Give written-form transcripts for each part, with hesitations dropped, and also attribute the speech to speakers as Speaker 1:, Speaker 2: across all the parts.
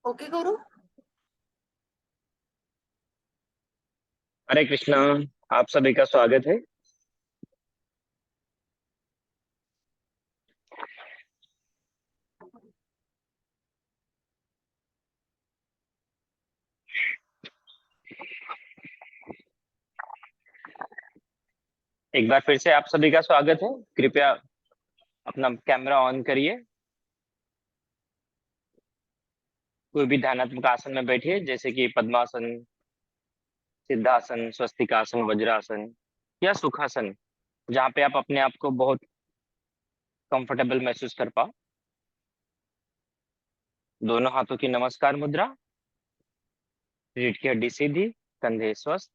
Speaker 1: Okay करो।
Speaker 2: हरे कृष्णा। आप सभी का स्वागत है। एक बार फिर से आप सभी का स्वागत है। कृपया अपना कैमरा ऑन करिए। कोई भी ध्यानात्मक आसन में बैठिए, जैसे कि पद्मासन, सिद्धासन, स्वस्तिकासन, वज्रासन या सुखासन, जहाँ पे आप अपने आप को बहुत कंफर्टेबल महसूस कर पाओ। दोनों हाथों की नमस्कार मुद्रा, रीढ़ की हड्डी सीधी, कंधे स्वस्थ,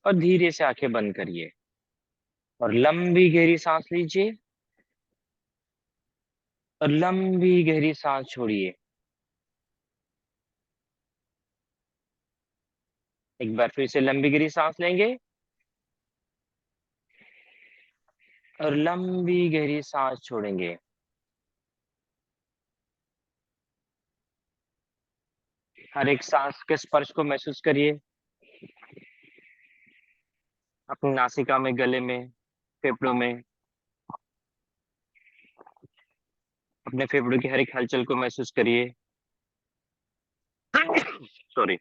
Speaker 2: और धीरे से आंखें बंद करिए और लंबी गहरी सांस लीजिए और लंबी गहरी सांस छोड़िए। एक बार फिर से लंबी गहरी सांस लेंगे और लंबी गहरी सांस छोड़ेंगे। हर एक सांस के स्पर्श को महसूस करिए, अपनी नासिका में, गले में, फेफड़ों में। अपने फेफड़ों की हर एक हलचल को महसूस करिए। सॉरी।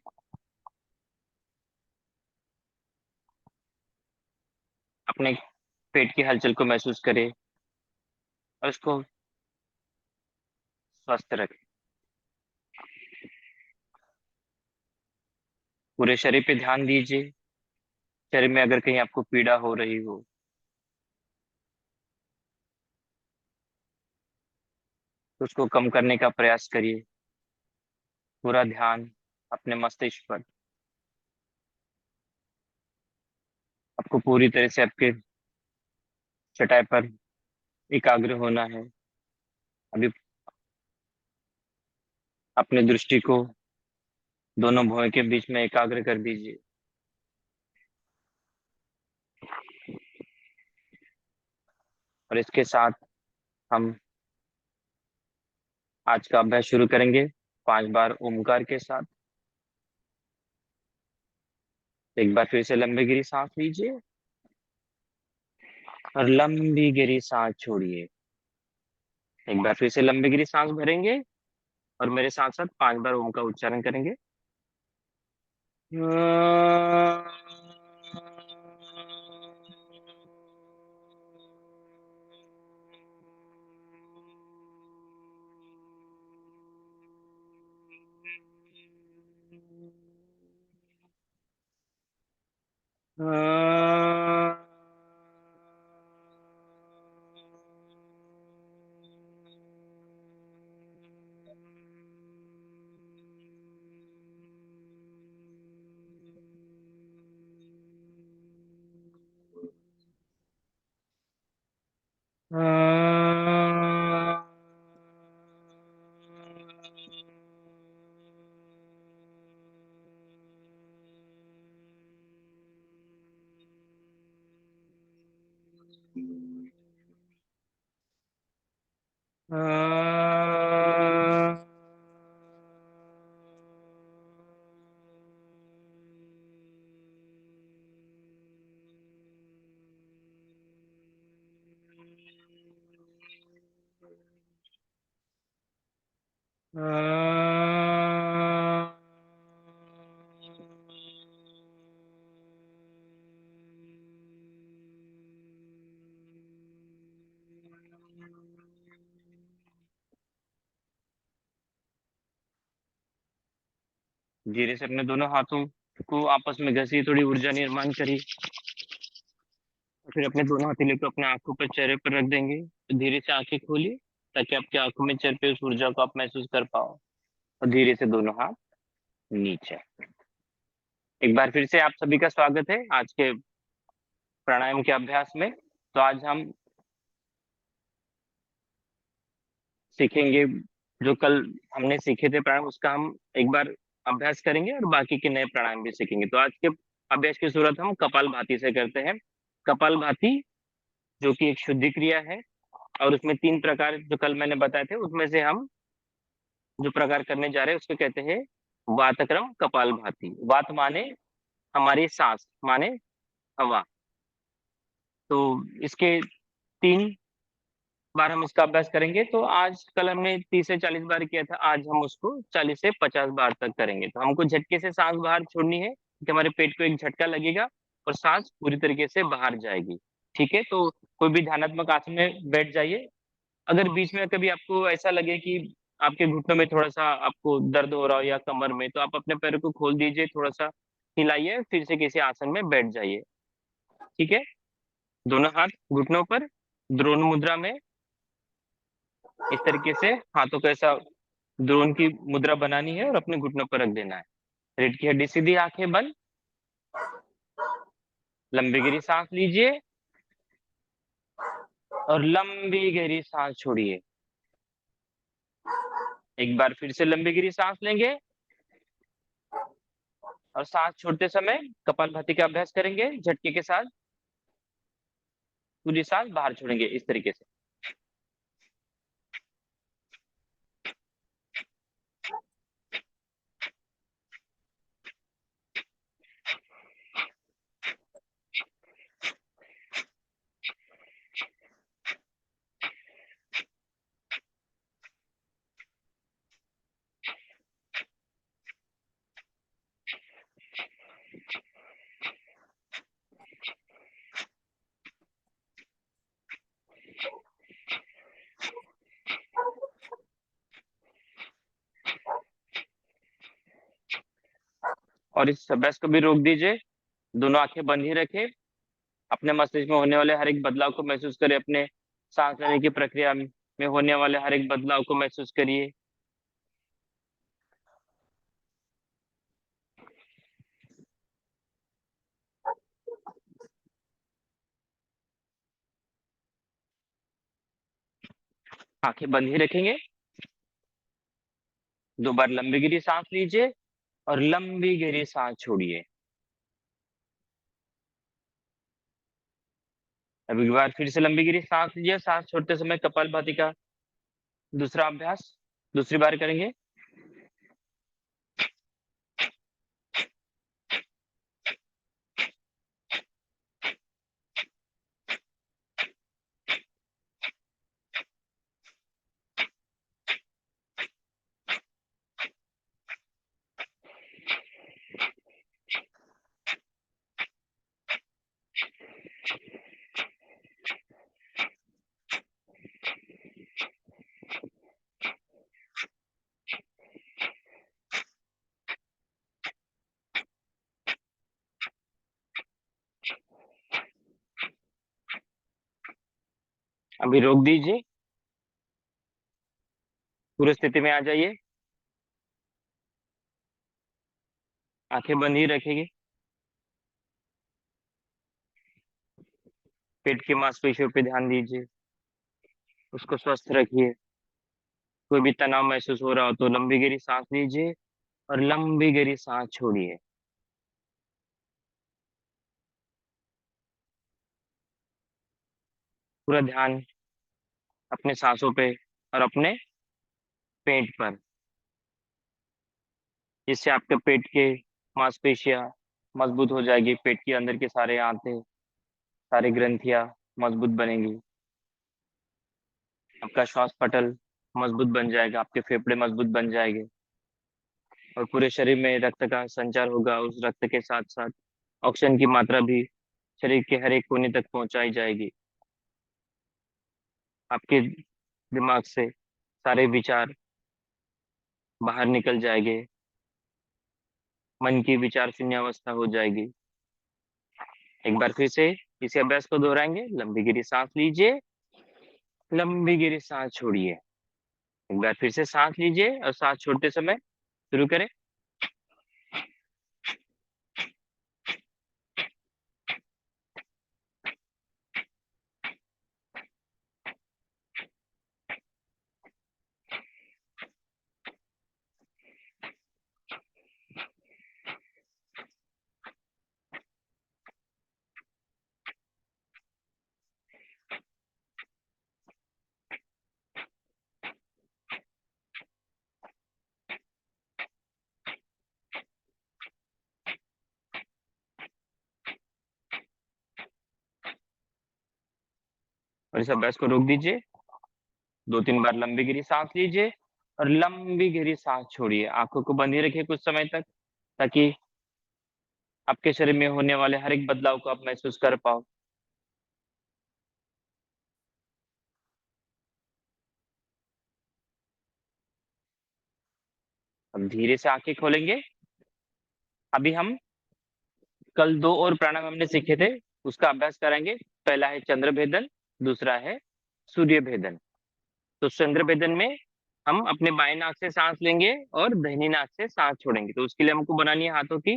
Speaker 2: अपने पेट की हलचल को महसूस करें और उसको स्वस्थ रखें। पूरे शरीर पे ध्यान दीजिए। शरीर में अगर कहीं आपको पीड़ा हो रही हो तो उसको कम करने का प्रयास करिए। पूरा ध्यान अपने मस्तिष्क पर। आपको पूरी तरह से आपके चटाई पर एकाग्र होना है। अभी अपने दृष्टि को दोनों भुवों के बीच में एकाग्र कर दीजिए। और इसके साथ हम आज का अभ्यास शुरू करेंगे 5 बार ओमकार के साथ। एक बार फिर से लंबी गहरी सांस लीजिए और लंबी गहरी सांस छोड़िए। एक बार फिर से लंबी गहरी सांस भरेंगे और मेरे साथ साथ 5 बार ओम का उच्चारण करेंगे। धीरे से अपने दोनों हाथों को आपस में घसीए, थोड़ी ऊर्जा निर्माण करिए। और फिर अपने दोनों हथेली को अपने आंखों पर, चेहरे पर रख देंगे। तो धीरे से आंखें खोलिए ताकि आपकी आंखों में, चेहरे पे उस ऊर्जा को आप महसूस कर पाओ। और धीरे से दोनों हाथ नीचे। एक बार फिर से आप सभी का स्वागत है आज के प्राणायाम के अभ्यास में। तो आज हम सीखेंगे जो कल हमने सीखे थे प्राणायाम, उसका हम एक बार अभ्यास करेंगे और बाकी के नए प्राणायाम भी सीखेंगे। तो आज के अभ्यास की शुरुआत हम कपालभाति से करते हैं। कपालभाति जो कि एक शुद्धि क्रिया है, और उसमें 3 प्रकार जो कल मैंने बताए थे उसमें से हम जो प्रकार करने जा रहे हैं उसको कहते हैं वातक्रम कपालभाति। वात माने हमारी सांस, माने हवा। तो इसके 3 बार हम इसका अभ्यास करेंगे। तो आज कल हमने 30 से 40 बार किया था, आज हम उसको 40 से 50 बार तक करेंगे। तो हमको झटके से सांस बाहर छोड़नी है कि हमारे पेट को एक झटका लगेगा और सांस पूरी तरीके से बाहर जाएगी। ठीक है, तो कोई भी ध्यानात्मक आसन में बैठ जाइए। अगर बीच में कभी आपको ऐसा लगे कि आपके घुटनों में थोड़ा सा आपको दर्द हो रहा हो या कमर में, तो आप अपने पैर को खोल दीजिए, थोड़ा सा हिलाइए, फिर से किसी आसन में बैठ जाइए। ठीक है, दोनों हाथ घुटनों पर द्रोण मुद्रा में इस तरीके से हाथों को ऐसा द्रोण की मुद्रा बनानी है और अपने घुटनों पर रख देना है। रीढ़ की हड्डी सीधी, आंखें बंद, लंबी गहरी सांस लीजिए और लंबी गहरी सांस छोड़िए। एक बार फिर से लंबी गहरी सांस लेंगे और सांस छोड़ते समय कपालभाति का अभ्यास करेंगे। झटके के साथ पूरी सांस बाहर छोड़ेंगे इस तरीके से। और इस अभ्यास को भी रोक दीजिए, दोनों आंखें बंद ही रखें। अपने मस्तिष्क में होने वाले हर एक बदलाव को महसूस करें। अपने सांस लेने की प्रक्रिया में होने वाले हर एक बदलाव को महसूस करिए। आंखें बंद ही रखेंगे। 2 बार लंबी गहरी सांस लीजिए और लंबी गहरी सांस छोड़िए। अब एक बार फिर से लंबी गहरी सांस लीजिए। सांस छोड़ते समय कपालभाति का दूसरा अभ्यास दूसरी बार करेंगे। अभी रोक दीजिए, पूरी स्थिति में आ जाइए। आंखें बंद ही रखेगी। पेट की मांसपेशियों पे ध्यान दीजिए, उसको स्वस्थ रखिए। कोई भी तनाव महसूस हो रहा हो तो लंबी गहरी सांस लीजिए और लंबी गहरी सांस छोड़िए। पूरा ध्यान अपने सांसों पे और अपने पेट पर, जिससे आपके पेट के मांसपेशियां मजबूत हो जाएगी। पेट के अंदर के सारे आंतें, सारी ग्रंथियां मजबूत बनेंगी। आपका श्वास पटल मजबूत बन जाएगा, आपके फेफड़े मजबूत बन जाएंगे और पूरे शरीर में रक्त का संचार होगा। उस रक्त के साथ साथ ऑक्सीजन की मात्रा भी शरीर के हर एक कोने तक पहुंचाई जाएगी। आपके दिमाग से सारे विचार बाहर निकल जाएंगे। मन की विचार शून्य अवस्था हो जाएगी। एक बार फिर से इसी अभ्यास को दोहराएंगे। लंबी गहरी सांस लीजिए, लंबी गहरी सांस छोड़िए। एक बार फिर से सांस लीजिए और सांस छोड़ते समय शुरू करें। और इस अभ्यास को रोक दीजिए। 2-3 बार लंबी गहरी सांस लीजिए और लंबी गहरी सांस छोड़िए। आंखों को बंद ही रखिए कुछ समय तक, ताकि आपके शरीर में होने वाले हर एक बदलाव को आप महसूस कर पाओ। अब धीरे से आंखें खोलेंगे। अभी हम कल 2 और प्राणायाम हमने सीखे थे, उसका अभ्यास करेंगे। पहला है चंद्र भेदन, दूसरा है सूर्य भेदन। तो चंद्र भेदन में हम अपने बाएं नाक से सांस लेंगे और दाहिनी नाक से सांस छोड़ेंगे। तो उसके लिए हमको बनानी है हाथों की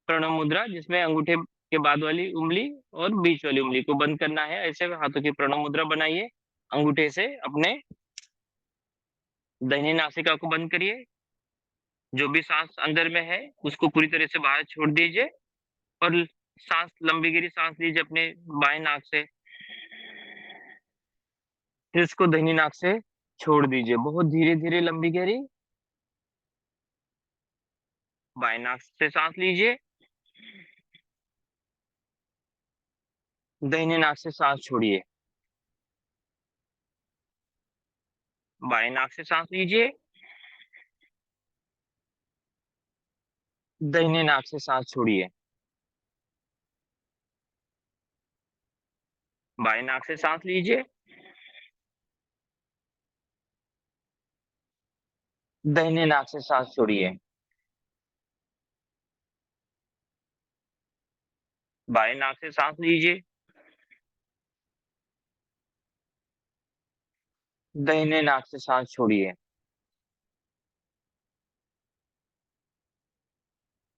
Speaker 2: प्रणव मुद्रा, जिसमें अंगूठे के बाद वाली उंगली और बीच वाली उंगली को बंद करना है। ऐसे हाथों की प्रणव मुद्रा बनाइए। अंगूठे से अपने दाहिनी नासिका को बंद करिए। जो भी सांस अंदर में है उसको पूरी तरह से बाहर छोड़ दीजिए और सांस लंबी गहरी सांस लीजिए अपने बाएं नाक से। फिर इसको दाहिनी नाक से छोड़ दीजिए, बहुत धीरे धीरे लंबी गहरी। बाएं नाक से सांस लीजिए, दाहिने नाक से सांस छोड़िए। बाएं नाक से सांस लीजिए, दाहिने नाक से सांस छोड़िए। बाएं नाक से सांस लीजिए, दाहिने नाक से सांस छोड़िए। बाएं नाक से सांस लीजिए, दाहिने नाक से सांस छोड़िए।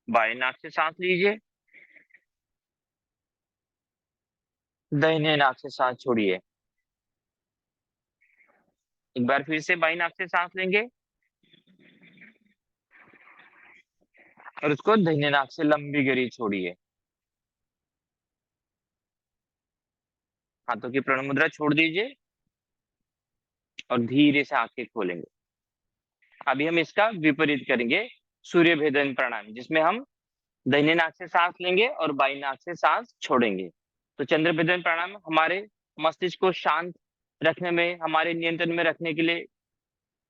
Speaker 2: बाएं नाक से सांस लीजिए, दाहिने नाक से सांस छोड़िए। एक बार फिर से बाएं नाक से सांस लेंगे और उसको दाहिने नाक से लंबी गहरी छोड़िए। हाथों की प्रणव मुद्रा छोड़ दीजिए और धीरे से आंखें खोलेंगे। अभी हम इसका विपरीत करेंगे, सूर्य भेदन प्राणायाम, जिसमें हम दाहिने नाक से सांस लेंगे और बाई नाक से सांस छोड़ेंगे। तो चंद्र भेदन प्राणायाम हमारे मस्तिष्क को शांत रखने में, हमारे नियंत्रण में रखने के लिए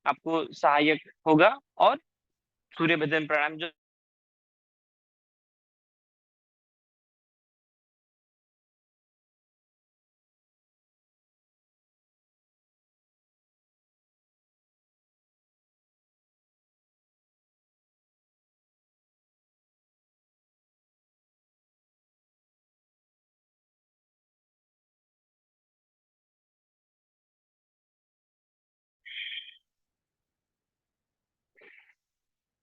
Speaker 2: आपको सहायक होगा। और सूर्य भेदन प्राणायाम जो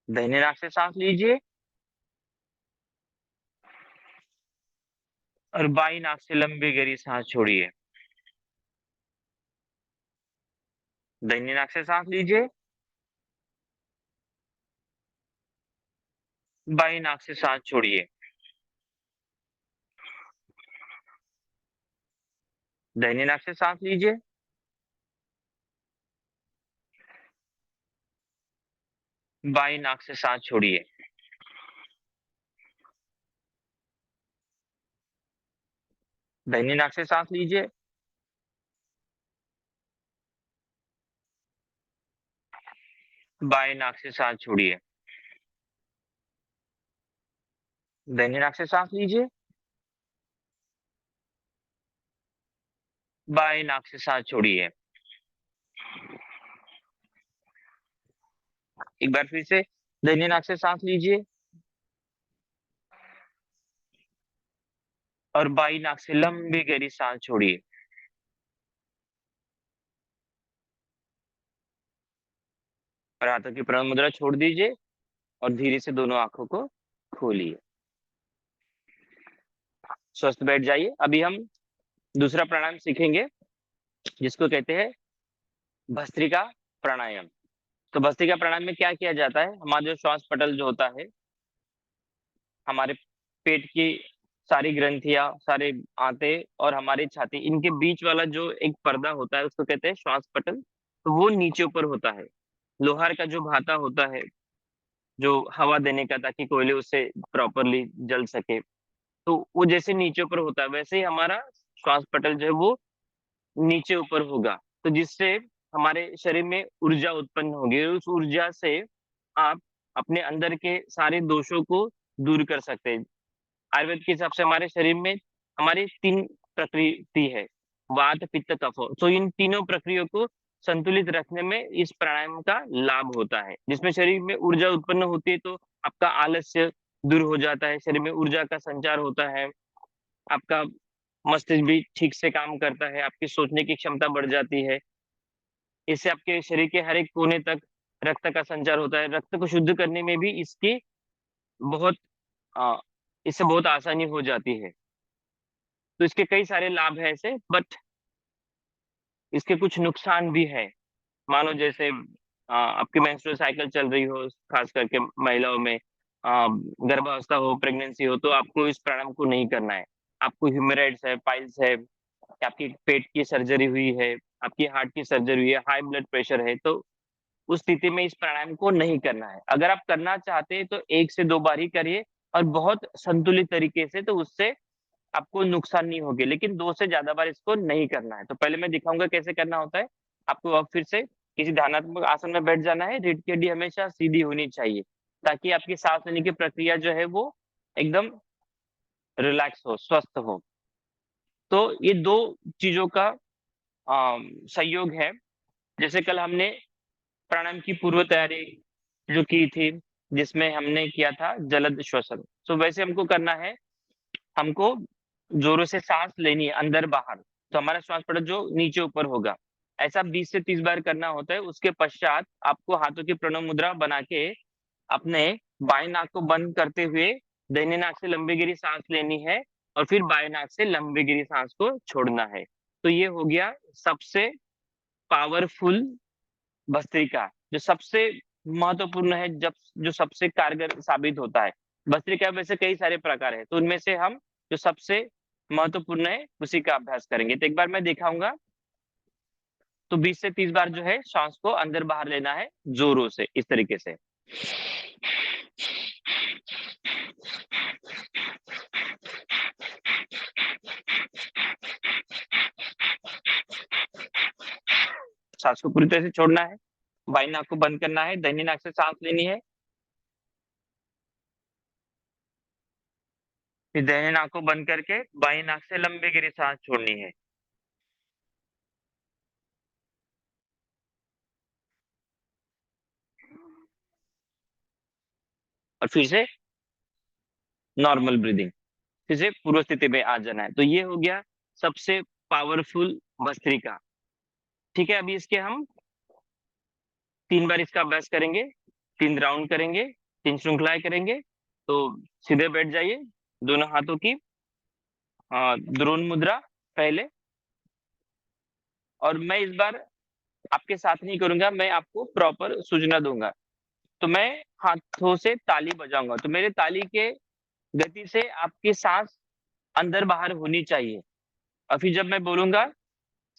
Speaker 2: दाहिने नाक से सांस लीजिए और बाई नाक से लंबी गहरी सांस छोड़िए। दाहिने नाक से सांस लीजिए, बाई नाक से सांस छोड़िए। दाहिने नाक से सांस लीजिए, बाई नाक से सांस छोड़िए। दाहिने नाक से सांस लीजिए, बाएं नाक से सांस छोड़िए। दाहिने नाक से सांस लीजिए, बाएं नाक से सांस छोड़िए। एक बार फिर से दाहिने नाक से सांस लीजिए और बाई नाक से लंबी गहरी सांस छोड़िए। और हाथों की प्रणव मुद्रा छोड़ दीजिए और धीरे से दोनों आंखों को खोलिए। स्वस्थ बैठ जाइए। अभी हम दूसरा प्राणायाम सीखेंगे, जिसको कहते हैं भस्त्रिका प्राणायाम। तो भस्त्रिका प्राणायाम में क्या किया जाता है, हमारा जो श्वास पटल जो होता है, हमारे पेट की सारी ग्रंथियां, सारे आंते और हमारी छाती, इनके बीच वाला जो एक पर्दा होता है उसको कहते हैं श्वास पटल। तो वो नीचे ऊपर होता है। लोहार का जो भाता होता है, जो हवा देने का, ताकि कोयले उससे प्रॉपरली जल सके, तो वो जैसे नीचे ऊपर होता है, वैसे ही हमारा श्वास पटल जो है वो नीचे ऊपर होगा, तो जिससे हमारे शरीर में ऊर्जा उत्पन्न होगी। उस ऊर्जा से आप अपने अंदर के सारे दोषों को दूर कर सकते हैं। आयुर्वेद के हिसाब से हमारे शरीर में हमारी 3 प्रकृति है, वात, पित्त, कफ। तो इन तीनों प्रक्रियाओं को संतुलित रखने में इस प्राणायाम का लाभ होता है, जिसमें शरीर में ऊर्जा उत्पन्न होती है, तो आपका आलस्य दूर हो जाता है, शरीर में ऊर्जा का संचार होता है, आपका मस्तिष्क भी ठीक से काम करता है, आपकी सोचने की क्षमता बढ़ जाती है। इससे आपके शरीर के हर एक कोने तक रक्त का संचार होता है। रक्त को शुद्ध करने में भी इसकी बहुत अ, इससे बहुत आसानी हो जाती है। तो इसके कई सारे लाभ हैं ऐसे, बट इसके कुछ नुकसान भी है। मानो जैसे आपकी मेंस्ट्रुअल साइकिल चल रही हो, खास करके महिलाओं में गर्भावस्था हो, प्रेगनेंसी हो, तो आपको इस प्राणायाम को नहीं करना है। आपको ह्यूमेराइड्स है, पाइल्स है, कि आपकी पेट की सर्जरी हुई है, आपकी हार्ट की सर्जरी हुई है, हाई ब्लड प्रेशर है, तो उस स्थिति में इस प्राणायाम को नहीं करना है। अगर आप करना चाहते हैं तो 1 से 2 बार ही करिए, और बहुत संतुलित तरीके से, तो उससे आपको नुकसान नहीं होगी। लेकिन 2 से ज्यादा बार इसको नहीं करना है। तो पहले मैं दिखाऊंगा कैसे करना होता है। आपको अब फिर से किसी ध्यानात्मक आसन में बैठ जाना है। रीढ़ की हड्डी हमेशा सीधी होनी चाहिए, ताकि आपकी सांस लेने की प्रक्रिया जो है वो एकदम रिलैक्स हो, स्वस्थ हो। तो ये 2 चीजों का संयोग है। जैसे कल हमने प्राणायाम की पूर्व तैयारी जो की थी, जिसमें हमने किया था जलद श्वसन, तो वैसे हमको करना है। हमको जोरों से सांस लेनी है अंदर बाहर, तो हमारा श्वास पड़ा जो नीचे ऊपर होगा। ऐसा 20 से 30 बार करना होता है। उसके पश्चात आपको हाथों की प्रणव मुद्रा बना के अपने बाएं नाक को बंद करते हुए दाहिने नाक से लंबी गहरी सांस लेनी है, और फिर बाएं नाक से लंबी गहरी सांस को छोड़ना है। तो ये हो गया सबसे पावरफुल भस्त्रिका, जो सबसे महत्वपूर्ण है, जब जो सबसे कारगर साबित होता है। भस्त्रिका वैसे कई सारे प्रकार है, तो उनमें से हम जो सबसे महत्वपूर्ण है उसी का अभ्यास करेंगे। तो एक बार मैं दिखाऊंगा। तो 20 से 30 बार जो है सांस को अंदर बाहर लेना है जोरों से, इस तरीके से। सांस को पूरी तरह से छोड़ना है, बाई नाक को बंद करना है, दाहिनी नाक से सांस लेनी है, फिर दाहिने नाक को बंद करके बाई नाक से लंबी गहरी सांस छोड़नी है। और फिर से नॉर्मल ब्रीदिंग, फिर से पूर्व स्थिति में आ जाना है। तो ये हो गया सबसे पावरफुल भस्त्रिका। ठीक है, अभी इसके हम 3 बार इसका अभ्यास करेंगे, 3 राउंड करेंगे, 3 श्रृंखलाएं करेंगे। तो सीधे बैठ जाइए, दोनों हाथों की द्रोण मुद्रा पहले। और मैं इस बार आपके साथ नहीं करूंगा, मैं आपको प्रॉपर सूचना दूंगा। तो मैं हाथों से ताली बजाऊंगा, तो मेरे ताली के गति से आपकी सांस अंदर बाहर होनी चाहिए। और फिर जब मैं बोलूंगा,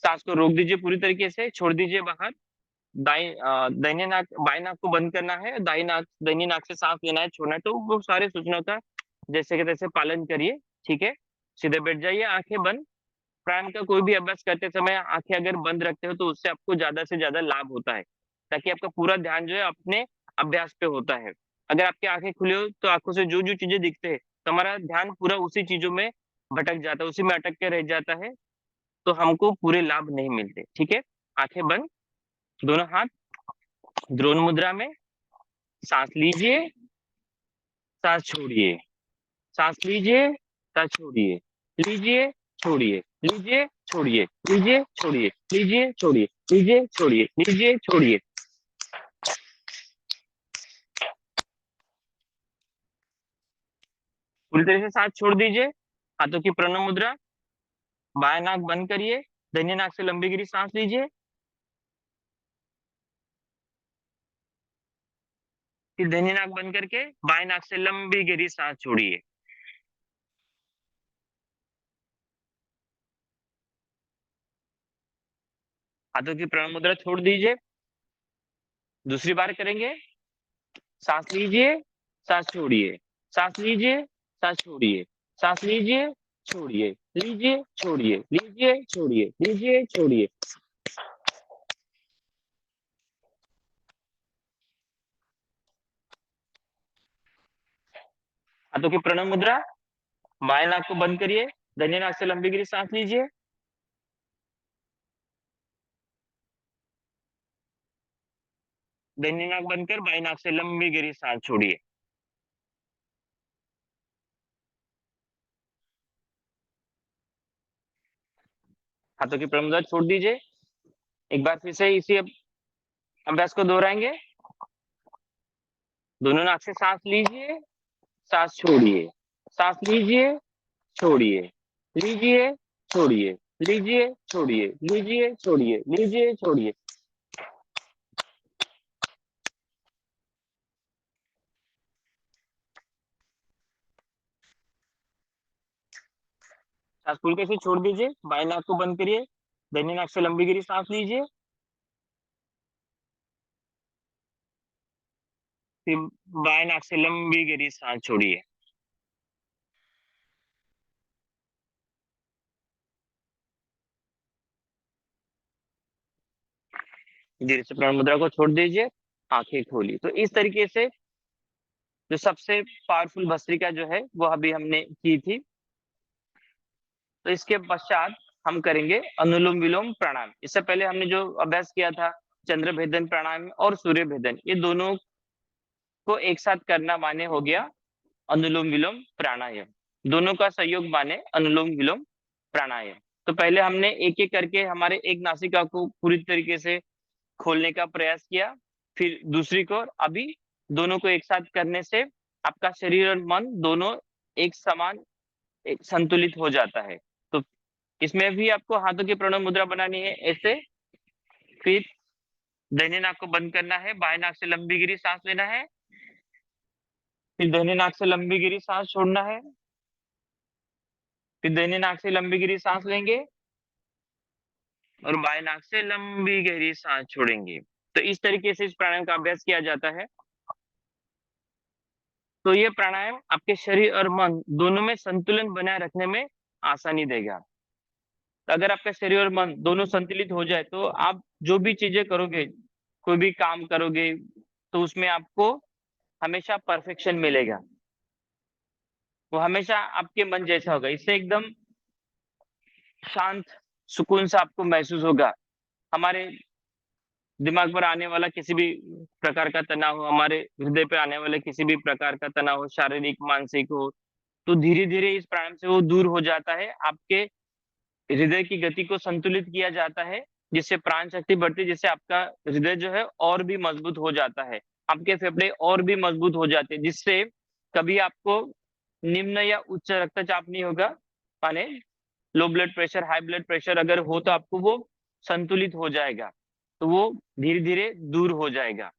Speaker 2: सांस को रोक दीजिए, पूरी तरीके से छोड़ दीजिए बाहर। दाहिने नाक बाएं नाक को बंद करना है, दाहिनी नाक से सांस लेना है, छोड़ना है। तो वो सारे सूचनाओं का जैसे कि तैसे पालन करिए। ठीक है, सीधे बैठ जाइए, आंखें बंद। प्राणायाम का कोई भी अभ्यास करते समय आंखें अगर बंद रखते हो तो उससे आपको ज्यादा से ज्यादा लाभ होता है, ताकि आपका पूरा ध्यान जो है अपने अभ्यास पे होता है। अगर आपकी आंखें खुली हो तो आंखों से जो जो चीजें दिखते हैं, तो हमारा ध्यान पूरा उसी चीजों में भटक जाता है, उसी में अटक के रह जाता है, तो हमको पूरे लाभ नहीं मिलते। ठीक है, आंखें बंद, दोनों हाथ द्रोण मुद्रा में। सांस लीजिए, सांस छोड़िए, सांस लीजिए, सांस छोड़िए, लीजिए, छोड़िए, लीजिए, छोड़िए, लीजिए, छोड़िए, लीजिए, छोड़िए, लीजिए, छोड़िए, लीजिए, छोड़िए। पूरी तरह से सांस छोड़ दीजिए। हाथों की प्रणव मुद्रा, बाएं नाक बंद करिए, दाहिने नाक से लंबी गहरी सांस लीजिए, फिर दाहिने नाक बंद करके बाएं नाक से लंबी गहरी सांस छोड़िए। हाथों की प्रणव मुद्रा छोड़ दीजिए। दूसरी बार करेंगे। सांस लीजिए, सांस छोड़िए, सांस लीजिए, सांस छोड़िए, सांस लीजिए, छोड़िए, लीजिए, छोड़िए, लीजिए, छोड़िए, लीजिए, छोड़िए। हाथों की प्रणव मुद्रा। बाएं नाक को बंद करिए, दाहिने नाक से लंबी गहरी सांस लीजिए। दाहिनी नाक बंद कर बाएं नाक से लंबी गहरी सांस छोड़िए। हाथों की प्रणव मुद्रा छोड़ दीजिए। एक बार फिर से इसी अभ्यास को दोहराएंगे। दोनों नाक से सांस लीजिए, सांस छोड़िए, सांस लीजिए, छोड़िए, लीजिए, छोड़िए, लीजिए, छोड़िए, लीजिए, छोड़िए, लीजिए, छोड़िए। सांस फूल के फिर छोड़ दीजिए। बाएं नाक को बंद करिए, दाहिने नाक से लंबी गहरी सांस लीजिए। फिर बाएं नाक से लंबी गहरी सांस छोड़िए। धीरे से प्राण मुद्रा को छोड़ दीजिए, आंखें खोली। तो इस तरीके से जो सबसे पावरफुल भस्त्रिका जो है वो अभी हमने की थी। तो इसके पश्चात हम करेंगे अनुलोम विलोम प्राणायाम। इससे पहले हमने जो अभ्यास किया था चंद्र भेदन प्राणायाम और सूर्य भेदन, ये दोनों को एक साथ करना माने हो गया अनुलोम विलोम प्राणायाम। दोनों का सहयोग माने अनुलोम विलोम प्राणायाम। तो पहले हमने एक एक करके हमारे एक नासिका को पूरी तरीके से खोलने का प्रयास किया, फिर दूसरी को। अभी दोनों को एक साथ करने से आपका शरीर और मन दोनों एक समान, एक संतुलित हो जाता है। तो इसमें भी आपको हाथों की प्रणव मुद्रा बनानी है ऐसे। फिर दाहिने नाक को बंद करना है, बाएं नाक से लंबी गहरी सांस लेना है। फिर दाहिने नाक से लंबी गहरी सांस छोड़ना है। फिर दाहिने नाक से लंबी गहरी सांस लेंगे और बाएं नाक से लंबी गहरी सांस छोड़ेंगे। तो इस तरीके से इस प्राणायाम का अभ्यास किया जाता है। तो ये प्राणायाम आपके शरीर और मन दोनों में संतुलन बनाए रखने में आसानी देगा। तो अगर आपका शरीर और मन दोनों संतुलित हो जाए तो आप जो भी चीजें करोगे, कोई भी काम करोगे, तो उसमें आपको हमेशा परफेक्शन मिलेगा। वो हमेशा आपके मन जैसा होगा। इससे एकदम शांत, सुकून सा आपको महसूस होगा। हमारे दिमाग पर आने वाला किसी भी प्रकार का तनाव हो, हमारे हृदय पे आने वाले किसी भी प्रकार का तनाव हो, शारीरिक मानसिक हो, तो धीरे धीरे इस प्राणायाम से वो दूर हो जाता है। आपके हृदय की गति को संतुलित किया जाता है, जिससे प्राण शक्ति बढ़ती है, जिससे आपका हृदय जो है और भी मजबूत हो जाता है। आपके फेफड़े और भी मजबूत हो जाते हैं, जिससे कभी आपको निम्न या उच्च रक्तचाप नहीं होगा। माने low blood pressure, high blood pressure अगर हो तो आपको वो संतुलित हो जाएगा। तो वो धीरे धीरे दूर हो जाएगा।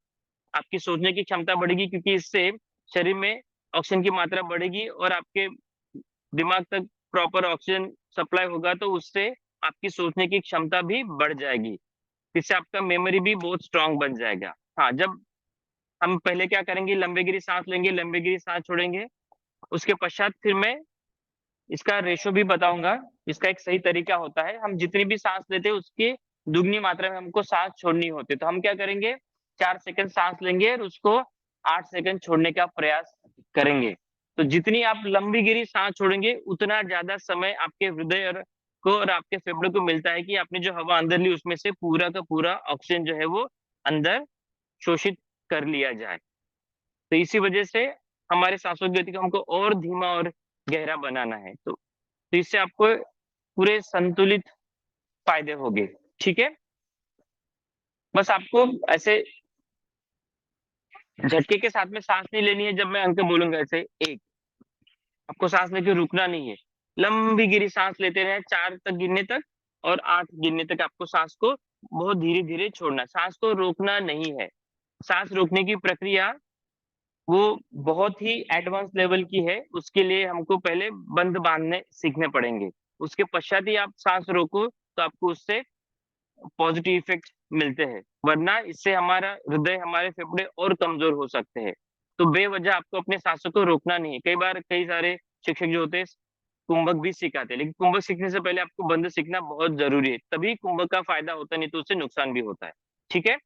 Speaker 2: आपकी सोचने की क्षमता बढ़ेगी, क्योंकि इससे शरीर में ऑक्सीजन की मात्रा बढ़ेगी और आपके दिमाग तक प्रॉपर ऑक्सीजन सप्लाई होगा, तो उससे आपकी सोचने की क्षमता भी बढ़ जाएगी। इससे आपका मेमोरी भी बहुत स्ट्रांग बन जाएगा। हाँ, जब हम पहले क्या करेंगे, लंबे गिरी सांस लेंगे, लंबे गिरी सांस छोड़ेंगे। उसके पश्चात फिर मैं इसका रेशो भी बताऊंगा। इसका एक सही तरीका होता है। हम जितनी भी सांस लेते हैं उसकी दुगनी मात्रा में हमको सांस छोड़नी होती है। तो हम क्या करेंगे, 4 सेकंड सांस लेंगे और उसको 8 सेकंड छोड़ने का प्रयास करेंगे। तो जितनी आप लंबी गिरी सांस छोड़ेंगे उतना ज्यादा समय आपके हृदय और आपके फेफड़े को मिलता है कि आपने जो हवा अंदर ली उसमें से पूरा का पूरा ऑक्सीजन जो है वो अंदर शोषित कर लिया जाए। तो इसी वजह से हमारे सांसों की गति को हमको और धीमा और गहरा बनाना है। तो इससे आपको पूरे संतुलित फायदे होंगे। ठीक है, बस आपको ऐसे झटके के साथ में सांस नहीं लेनी है। जब मैं अंक बोलूंगा ऐसे एक, आपको सांस लेके रुकना नहीं है। लंबी गिरी सांस लेते रहे 4 तक गिनने तक, और 8 गिनने तक आपको सांस को बहुत धीरे धीरे छोड़ना। सांस को रोकना नहीं है। सांस रोकने की प्रक्रिया वो बहुत ही एडवांस लेवल की है। उसके लिए हमको पहले बंद बांधने सीखने पड़ेंगे। उसके पश्चात ही आप सांस रोको तो आपको उससे पॉजिटिव इफेक्ट मिलते हैं। वरना इससे हमारा हृदय, हमारे फेफड़े और कमजोर हो सकते हैं। तो बेवजह आपको अपने सांसों को रोकना नहीं है। कई बार कई सारे शिक्षक जो होते हैं कुंभक भी सिखाते हैं, लेकिन कुंभक सीखने से पहले आपको बंध सीखना बहुत जरूरी है, तभी कुंभक का फायदा होता है, नहीं तो उससे नुकसान भी होता है। ठीक है,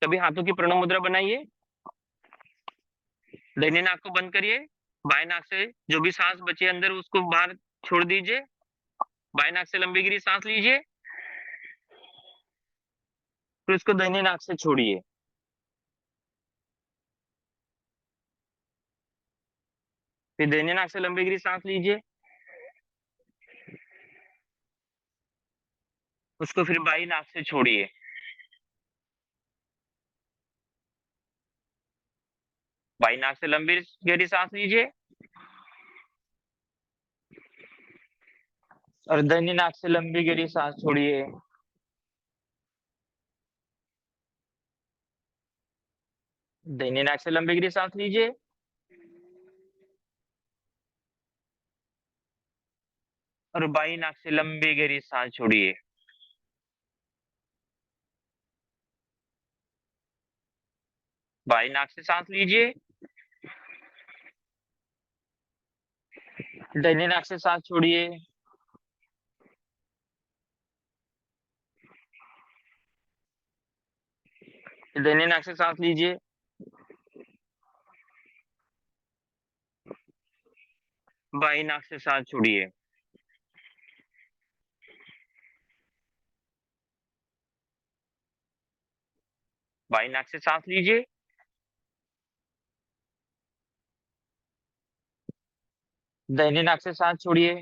Speaker 2: तभी हाथों की प्रणव मुद्रा बनाइए, दाहिने नाक को बंद करिए, बाएं नाक से जो भी सांस बची है अंदर उसको बाहर छोड़ दीजिए, बाएं नाक से लंबी गहरी सांस लीजिए, फिर उसको दाहिने नाक से छोड़िए, फिर दाहिने नाक से लंबी गहरी सांस लीजिए, उसको फिर बाई नाक से छोड़िए, बाई नाक से लंबी गहरी सांस लीजिए और दाहिनी नाक से लंबी गहरी सांस छोड़िए, दाहिनी नाक से लंबी गहरी सांस लीजिए और बाई नाक से लंबी गहरी सांस छोड़िए, बाई नाक से सांस लीजिए, दाहिनी नाक से सांस छोड़िए, दाहिनी नाक से सांस लीजिए, बाई नाक से सांस छोड़िए, बाई नाक से सांस लीजिए, दाहिनी नाक से सांस छोड़िए,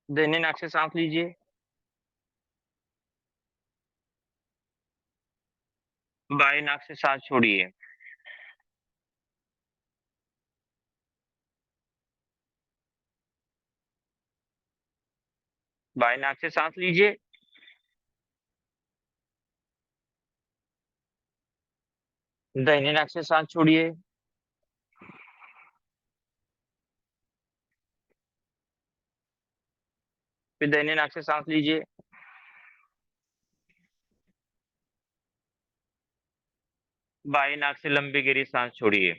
Speaker 2: दाहिनी नाक से सांस लीजिए, बाई नाक से सांस छोड़िए, बाई नाक से सांस लीजिए, दाहिनी नाक से सांस छोड़िए, फिर दाहिनी नाक से सांस लीजिए, बाई नाक से लंबी गहरी सांस छोड़िए।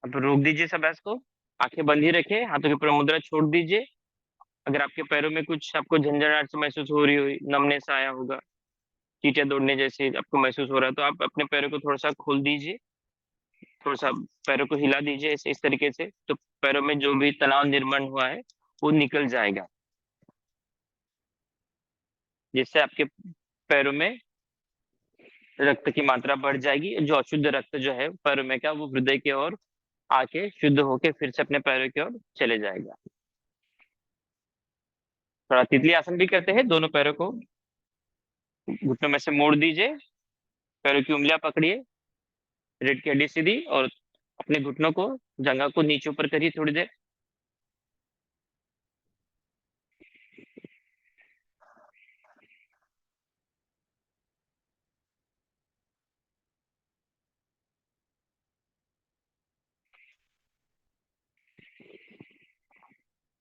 Speaker 2: अब रोक दीजिए सब अभ्यास को, आंखें बंद ही रखें, हाथों के ऊपर मुद्रा छोड़ दीजिए। अगर आपके पैरों में कुछ आपको झंझनाहट से महसूस हो रही हो, नमनेस आया होगा, चींटियां दौड़ने जैसे आपको महसूस हो रहा है, तो आप अपने पैरों को थोड़ा सा खोल दीजिए, थोड़ा सा पैरों को हिला दीजिए इस तरीके से, तो पैरों में जो भी तनाव निर्माण हुआ है वो निकल जाएगा, जिससे आपके पैरों में रक्त की मात्रा बढ़ जाएगी, जो अशुद्ध रक्त जो है पैरों में का वो हृदय की ओर आके शुद्ध होके फिर से अपने पैरों की ओर चले जाएगा। थोड़ा तितली आसन भी करते हैं, दोनों पैरों को घुटनों में से मोड़ दीजिए, पैरों की उंगलियां पकड़िए, रीढ़ की हड्डी सीधी, और अपने घुटनों को, जंघा को नीचे ऊपर करिए थोड़ी देर।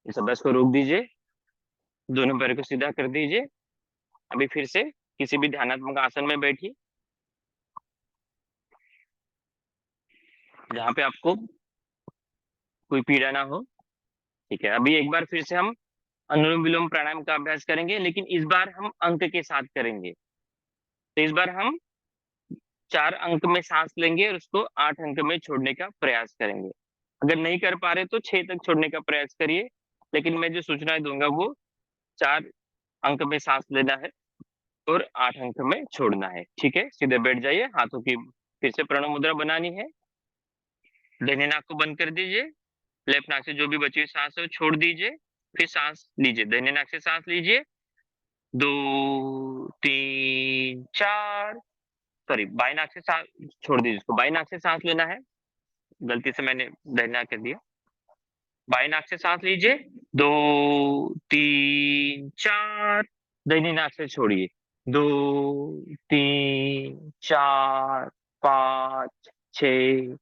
Speaker 2: इस अभ्यास को रोक दीजिए, दोनों पैरों को सीधा कर दीजिए। अभी फिर से किसी भी ध्यानात्मक आसन में बैठिए जहाँ पे आपको कोई पीड़ा ना हो। ठीक है, अभी एक बार फिर से हम अनुलोम विलोम प्राणायाम का अभ्यास करेंगे, लेकिन इस बार हम अंक के साथ करेंगे। तो इस बार हम 4 अंक में सांस लेंगे और उसको 8 अंक में छोड़ने का प्रयास करेंगे। अगर नहीं कर पा रहे तो 6 तक छोड़ने का प्रयास करिए, लेकिन मैं जो सूचनाएं दूंगा वो 4 अंक में सांस लेना है और 8 अंक में छोड़ना है। ठीक है, सीधे बैठ जाइए, हाथों की फिर से प्रणव मुद्रा बनानी है, दाहिने नाक को बंद कर दीजिए, लेफ्ट नाक से जो भी बची हुई सांस है वो छोड़ दीजिए, फिर सांस लीजिए, दाहिने नाक से सांस लीजिए, 2 3 4, सॉरी बाई नाक से सांस छोड़ दीजिए, उसको बाई नाक से सांस लेना है, गलती से मैंने दाहिने नाक कर दिया, बाई नाक से सांस लीजिए, 2 3 4, दाहिनी नाक से छोड़िए, 2 3 4 5 6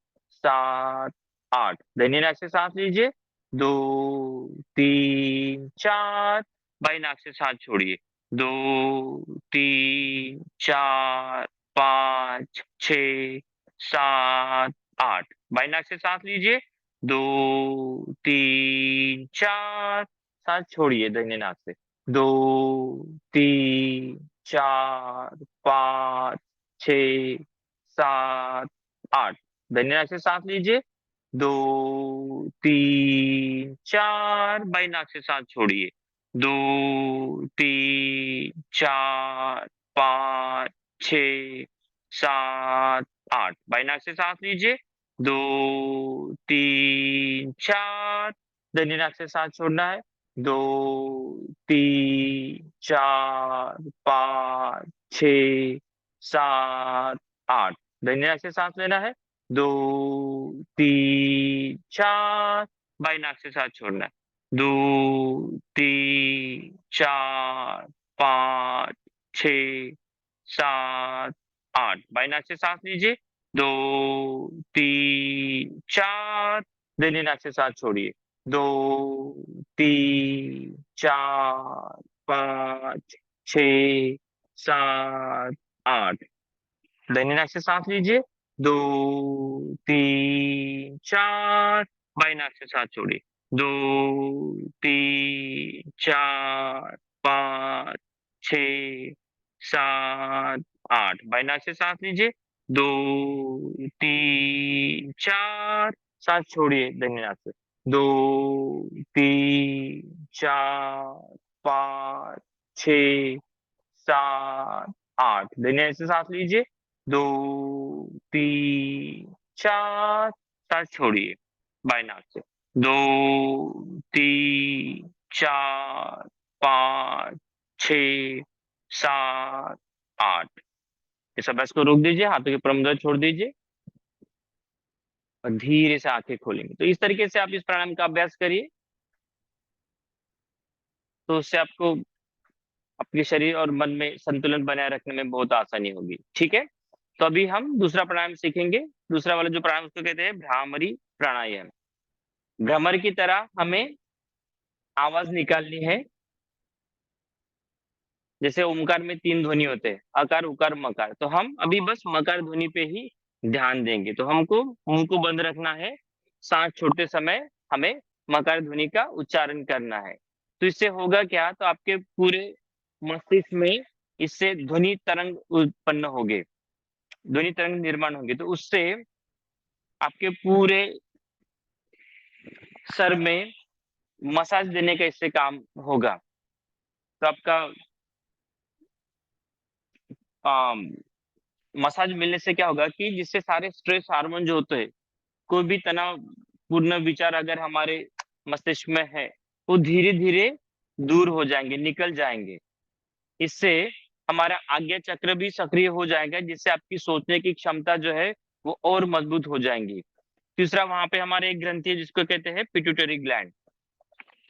Speaker 2: 7 8, दाहिनी नाक से सांस लीजिए, 2 3 4, बाई नाक से सांस छोड़िए। 2 3 4 5 6 7 8, बाई नाक से सांस लीजिए। 2 3 4, सांस छोड़िए दाहिने नाक से। 2 3 4 5 6 7 8, दाहिने नाक से सांस लीजिए। 2 3 4, बाई नाक से सांस छोड़िए। 2 3 4 5 6 7 8, बाई नाक से सांस लीजिए। 2 3 4, दाहिने नाक से सांस छोड़ना है। 2 3 4 5 6 7 8, दाहिने नाक से सांस लेना है। 2 3 4, बाई नाक से सांस छोड़ना है। 2 3 4 5 6 7 8, बाई नाक से सांस लीजिए। 2 3 4, दाहिने नाक से सांस छोड़िए। 2 3 4 5 6 7 8, दाहिने नाक से सांस लीजिए। 2 3 4, बाई नाक से सांस छोड़िए। 2 3 4 5 6 7 8, बाई नाक से सांस लीजिए। 2 3 4, सांस छोड़िए दाहिने नाक से। 2 3 4 5 6 7 8, दाहिने नाक से सांस लीजिए। 2 3 4, सांस छोड़िए बाएं नाक से। 2 3 4 5 6 7 8, इस अभ्यास को रोक दीजिए, हाथों के प्रमुद्रा छोड़ दीजिए और धीरे से आंखें खोलेंगे। तो इस तरीके से आप इस प्राणायाम का अभ्यास करिए, तो उससे आपको अपने शरीर और मन में संतुलन बनाए रखने में बहुत आसानी होगी। ठीक है, तो अभी हम दूसरा प्राणायाम सीखेंगे। दूसरा वाला जो प्राणायाम उसको कहते हैं भ्रामरी प्राणायाम। भ्रमर की तरह हमें आवाज निकालनी है। जैसे ओमकार में 3 ध्वनि होते हैं, अकार उकार मकार, तो हम अभी बस मकार ध्वनि पे ही ध्यान देंगे। तो हमको मुंह को बंद रखना है, सांस छोड़ते समय हमें मकार ध्वनि का उच्चारण करना है। तो इससे होगा क्या, तो आपके पूरे मस्तिष्क में इससे ध्वनि तरंग उत्पन्न होंगे, ध्वनि तरंग निर्माण होंगे। तो उससे आपके पूरे सर में मसाज देने का इससे काम होगा। तो आपका मसाज मिलने से क्या होगा कि जिससे सारे स्ट्रेस हार्मोन जो होते हैं, कोई भी तनाव पूर्ण विचार अगर हमारे मस्तिष्क में है, वो धीरे धीरे दूर हो जाएंगे, निकल जाएंगे। इससे हमारा आज्ञा चक्र भी सक्रिय हो जाएगा, जिससे आपकी सोचने की क्षमता जो है वो और मजबूत हो जाएंगी। तीसरा, वहां पे हमारे एक ग्रंथि है जिसको कहते हैं पिट्यूटरी ग्लैंड।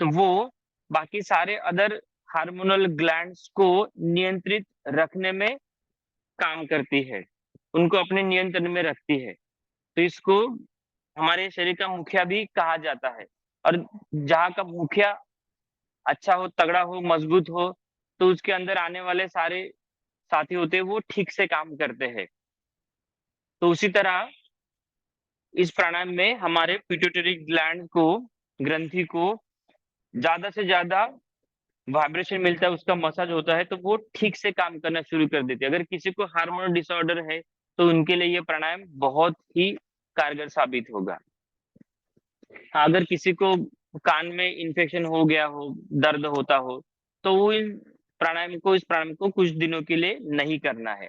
Speaker 2: तो वो बाकी सारे अदर हार्मोनल ग्लैंड्स को नियंत्रित रखने में काम करती है, उनको अपने नियंत्रण में रखती है। तो इसको हमारे शरीर का मुखिया भी कहा जाता है। और जहाँ का मुखिया अच्छा हो, तगड़ा हो, मजबूत हो, तो उसके अंदर आने वाले सारे साथी होते हैं वो ठीक से काम करते हैं। तो उसी तरह इस प्राणायाम में हमारे पिट्यूटरी ग्लैंड को, ग्रंथि को ज्यादा से ज्यादा वाइब्रेशन मिलता है, उसका मसाज होता है, तो वो ठीक से काम करना शुरू कर देती है। अगर किसी को हार्मोनल डिसऑर्डर है तो उनके लिए ये प्राणायाम बहुत ही कारगर साबित होगा। अगर किसी को कान में इन्फेक्शन हो गया हो, दर्द होता हो, तो वो इस प्राणायाम को कुछ दिनों के लिए नहीं करना है।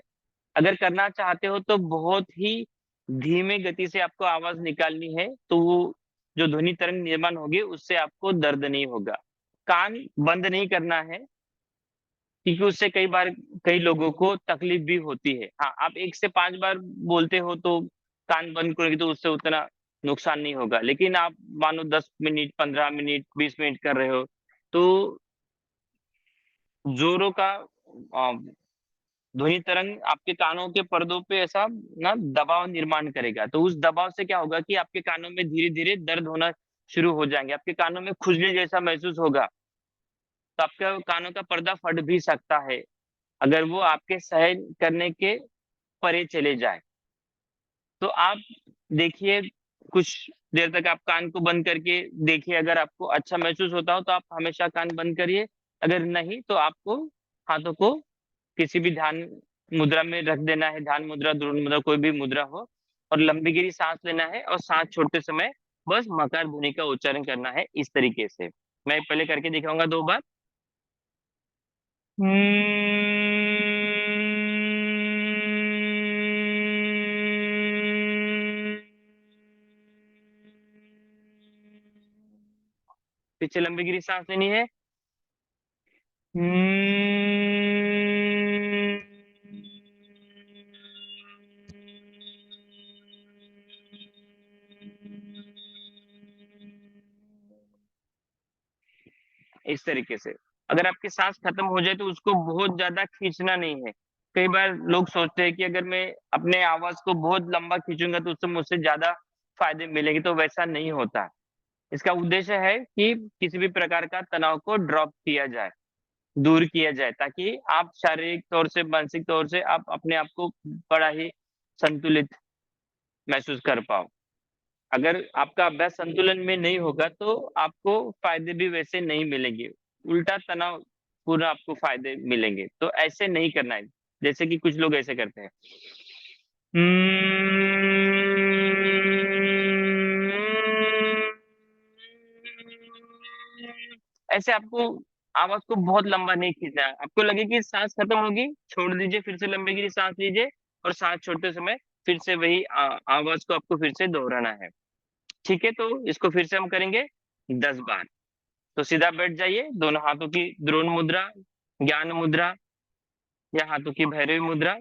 Speaker 2: अगर करना चाहते हो तो बहुत ही धीमे गति से आपको आवाज निकालनी है, तो वो जो ध्वनि तरंग निर्माण होगी उससे आपको दर्द नहीं होगा। कान बंद नहीं करना है, क्योंकि उससे कई बार कई लोगों को तकलीफ भी होती है। हाँ, आप 1 से 5 बार बोलते हो तो कान बंद करोगे तो उससे उतना नुकसान नहीं होगा। लेकिन आप मानो 10 मिनट, 15 मिनट, 20 मिनट कर रहे हो, तो जोरों का ध्वनि तरंग आपके कानों के पर्दों पे ऐसा ना दबाव निर्माण करेगा। तो उस दबाव से क्या होगा कि आपके कानों में धीरे धीरे दर्द होना शुरू हो जाएंगे, आपके कानों में खुजली जैसा महसूस होगा, तो आपके कानों का पर्दा फट भी सकता है अगर वो आपके सहन करने के परे चले जाए। तो आप देखिए, कुछ देर तक आप कान को बंद करके देखिए, अगर आपको अच्छा महसूस होता हो तो आप हमेशा कान बंद करिए, अगर नहीं तो आपको हाथों को किसी भी ध्यान मुद्रा में रख देना है, ध्यान मुद्रा, ध्रुव मुद्रा, कोई भी मुद्रा हो, और लंबी गहरी सांस लेना है, और सांस छोड़ते समय बस मकार ध्वनि का उच्चारण करना है इस तरीके से। मैं पहले करके दिखाऊंगा 2 बार। पीछे लंबी गहरी सांस लेनी है। इस तरीके से। अगर आपकी सांस खत्म हो जाए तो उसको बहुत ज्यादा खींचना नहीं है। कई बार लोग सोचते हैं कि अगर मैं अपने आवाज को बहुत लंबा खींचूंगा तो उससे मुझसे ज्यादा फायदे मिलेंगे, तो वैसा नहीं होता। इसका उद्देश्य है कि किसी भी प्रकार का तनाव को ड्रॉप किया जाए, दूर किया जाए, ताकि आप शारीरिक तौर से, मानसिक तौर से आप अपने आप को बड़ा ही संतुलित महसूस कर पाओ। अगर आपका अभ्यास संतुलन में नहीं होगा तो आपको फायदे भी वैसे नहीं मिलेंगे, उल्टा तनाव पूरा आपको फायदे मिलेंगे। तो ऐसे नहीं करना है, जैसे कि कुछ लोग ऐसे करते हैं। ऐसे आपको आवाज को बहुत लंबा नहीं खींचना है। आपको लगे कि सांस खत्म होगी, छोड़ दीजिए, फिर से लंबी गहरी सांस लीजिए, और सांस छोड़ते समय फिर से वही आवाज को आपको फिर से दोहराना है। ठीक है, तो इसको फिर से हम करेंगे 10 बार। तो सीधा बैठ जाइए, दोनों हाथों की द्रोण मुद्रा, ज्ञान मुद्रा, या हाथों की भैरवी मुद्रा,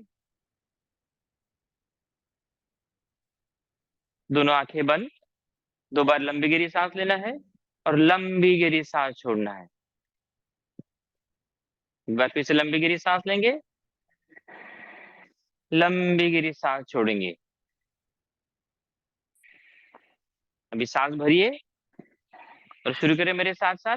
Speaker 2: दोनों आंखें बंद। 2 बार लंबी गहरी सांस लेना है और लंबी गहरी सांस छोड़ना है। एक बार फिर से लंबी गहरी सांस लेंगे, लंबी गहरी सांस छोड़ेंगे। अभी सांस भरिए और शुरू करें मेरे साथ साथ।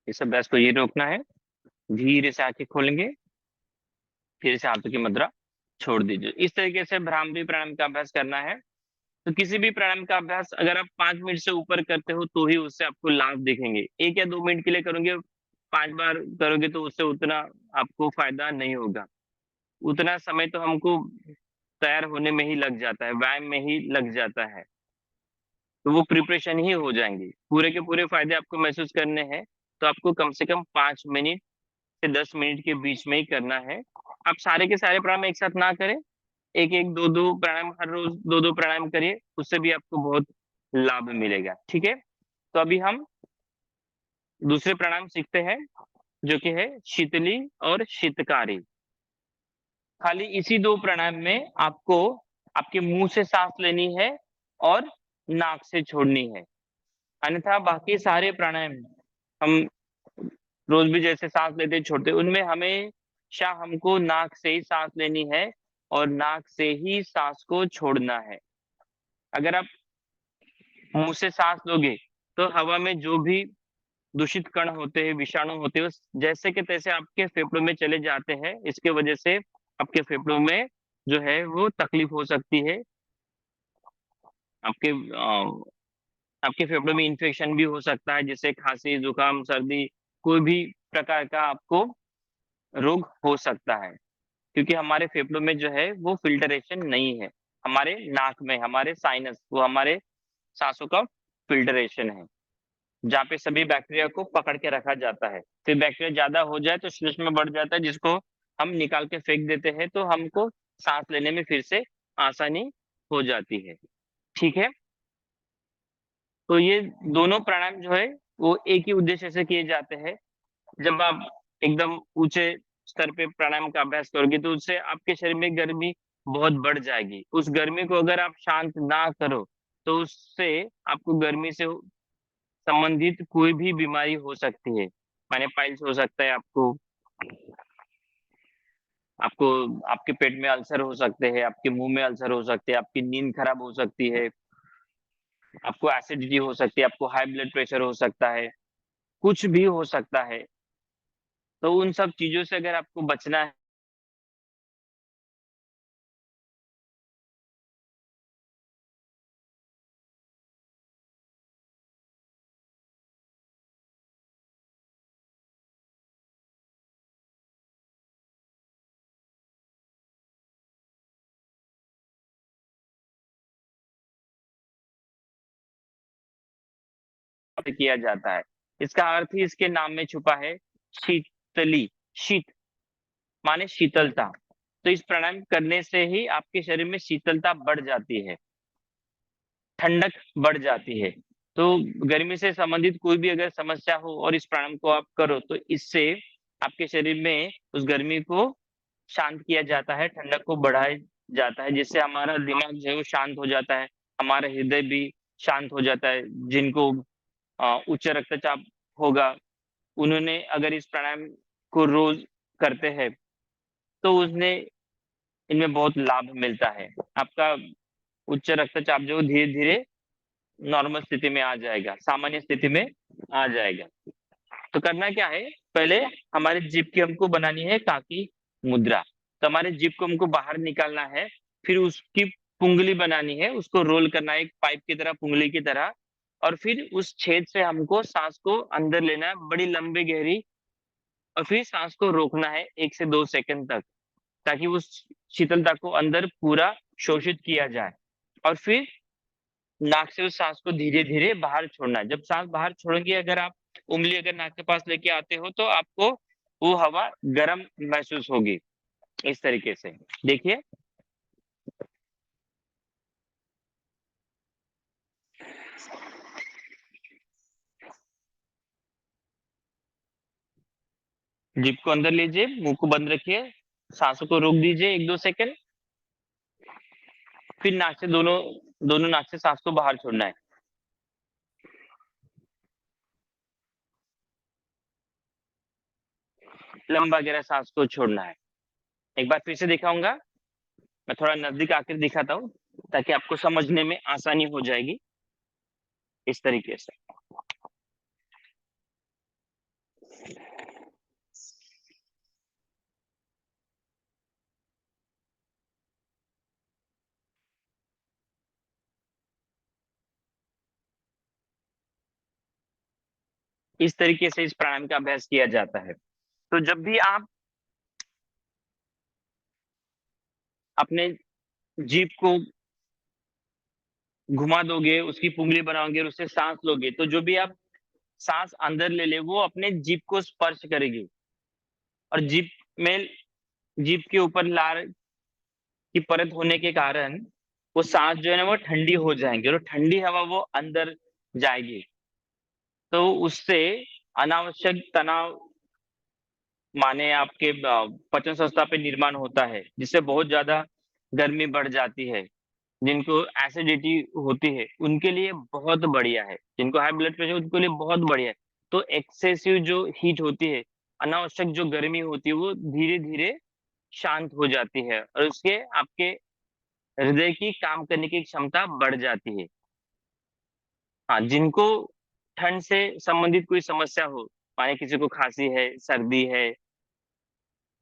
Speaker 2: इस अभ्यास को ये रोकना है। धीरे से आंखें खोलेंगे, फिर से हाथों की मुद्रा छोड़ दीजिए। इस तरीके से भ्रामरी प्राणायाम का अभ्यास करना है। तो किसी भी प्राणायाम का अभ्यास अगर आप 5 मिनट से ऊपर करते हो तो ही उससे आपको लाभ दिखेंगे। 1 या 2 मिनट के लिए करोगे, 5 बार करोगे तो उससे उतना आपको फायदा नहीं होगा। उतना समय तो हमको तैयार होने में ही लग जाता है, व्यायाम में ही लग जाता है, तो वो प्रिपरेशन ही हो जाएंगी। पूरे के पूरे फायदे आपको महसूस करने हैं तो आपको कम से कम 5 मिनट से 10 मिनट के बीच में ही करना है। आप सारे के सारे प्राणायाम एक साथ ना करें, एक एक दो दो प्राणायाम, हर रोज दो दो प्राणायाम करिए, उससे भी आपको बहुत लाभ मिलेगा। ठीक है, तो अभी हम दूसरे प्राणायाम सीखते हैं, जो कि है शीतली और शीतकारी। खाली इसी दो प्राणायाम में आपको आपके मुंह से सांस लेनी है और नाक से छोड़नी है। अन्यथा बाकी सारे प्राणायाम हम रोज भी जैसे सांस लेते छोड़ते, उनमें हमेशा हमको नाक से ही सांस लेनी है और नाक से ही सांस को छोड़ना है। अगर आप मुंह से सांस लोगे तो हवा में जो भी दूषित कण होते हैं, विषाणु होते हैं, वो जैसे के तैसे आपके फेफड़ों में चले जाते हैं। इसके वजह से आपके फेफड़ों में जो है वो तकलीफ हो सकती है। आपके आपके फेफड़ों में इन्फेक्शन भी हो सकता है, जैसे खांसी, जुकाम, सर्दी, कोई भी प्रकार का आपको रोग हो सकता है। क्योंकि हमारे फेफड़ों में जो है वो फिल्टरेशन नहीं है। हमारे नाक में हमारे साइनस, वो हमारे सांसों का फिल्टरेशन है, जहाँ पे सभी बैक्टीरिया को पकड़ के रखा जाता है। फिर बैक्टीरिया ज्यादा हो जाए तो श्लेष्म में बढ़ जाता है, जिसको हम निकाल के फेंक देते हैं, तो हमको सांस लेने में फिर से आसानी हो जाती है। ठीक है, तो ये दोनों प्राणायाम जो है वो एक ही उद्देश्य से किए जाते हैं। जब आप एकदम ऊंचे स्तर पे प्राणायाम का अभ्यास करोगे तो उससे आपके शरीर में गर्मी बहुत बढ़ जाएगी। उस गर्मी को अगर आप शांत ना करो तो उससे आपको गर्मी से संबंधित कोई भी बीमारी हो सकती है। माने पाइल्स हो सकता है आपको, आपको आपके पेट में अल्सर हो सकते हैं, आपके मुंह में अल्सर हो सकते हैं, आपकी नींद खराब हो सकती है, आपको एसिडिटी हो सकती है, आपको हाई ब्लड प्रेशर हो सकता है, कुछ भी हो सकता है। तो उन सब चीजों से अगर आपको बचना है तो किया जाता है। इसका अर्थ ही इसके नाम में छुपा है, शीतली। शीत माने शीतलता। तो इस प्राणायाम करने से ही आपके शरीर में शीतलता बढ़ जाती है, ठंडक बढ़ जाती है। तो गर्मी से संबंधित कोई भी अगर समस्या हो और इस प्राणायाम को आप करो तो इससे आपके शरीर में उस गर्मी को शांत किया जाता है, ठंडक को बढ़ाया जाता है, जिससे हमारा दिमाग जो है वो शांत हो जाता है, हमारा हृदय भी शांत हो जाता है। जिनको उच्च रक्तचाप होगा, उन्होंने अगर इस प्राणायाम को रोज करते हैं तो उसने इनमें बहुत लाभ मिलता है। आपका उच्च रक्तचाप जो धीरे धीरे नॉर्मल स्थिति में आ जाएगा, सामान्य स्थिति में आ जाएगा। तो करना क्या है, पहले हमारे जीभ की हमको बनानी है काकी मुद्रा। तो हमारे जीभ को हमको बाहर निकालना है, फिर उसकी पुंगली बनानी है, उसको रोल करना है एक पाइप की तरह, पुंगली की तरह। और फिर उस छेद से हमको सांस को अंदर लेना है, बड़ी लंबी गहरी, और फिर सांस को रोकना है 1 से 2 सेकंड तक, ताकि उस शीतलता को अंदर पूरा शोषित किया जाए। और फिर नाक से उस सांस को धीरे धीरे बाहर छोड़ना है। जब सांस बाहर छोड़ेंगे, अगर आप उंगली अगर नाक के पास लेके आते हो तो आपको वो हवा गर्म महसूस होगी। इस तरीके से देखिए, जिभ को अंदर लीजिए, मुंह को बंद रखिए, सांसों को रोक दीजिए 1 2 सेकंड, फिर नाक से दोनों दोनों नाक से सांस को बाहर छोड़ना है। लंबा गहरा सांस को छोड़ना है। एक बार फिर से दिखाऊंगा, मैं थोड़ा नजदीक आकर दिखाता हूँ ताकि आपको समझने में आसानी हो जाएगी। इस तरीके से इस तरीके से इस प्राणायाम का अभ्यास किया जाता है। तो जब भी आप अपने जीभ को घुमा दोगे, उसकी पुंगली बनाओगे और उससे सांस लोगे, तो जो भी आप सांस अंदर ले ले वो अपने जीभ को स्पर्श करेगी, और जीभ में, जीभ के ऊपर लार की परत होने के कारण वो सांस जो है ना वो ठंडी हो जाएंगी, और ठंडी हवा वो अंदर जाएगी। तो उससे अनावश्यक तनाव माने आपके पाचन संस्था पे निर्माण होता है, जिससे बहुत ज्यादा गर्मी बढ़ जाती है। जिनको एसिडिटी होती है उनके लिए बहुत बढ़िया है, जिनको हाई ब्लड प्रेशर उनके लिए बहुत बढ़िया है। तो एक्सेसिव जो हीट होती है, अनावश्यक जो गर्मी होती है, वो धीरे धीरे शांत हो जाती है, और उसके आपके हृदय की काम करने की क्षमता बढ़ जाती है। हाँ, जिनको ठंड से संबंधित कोई समस्या हो, माने किसी को खांसी है, सर्दी है,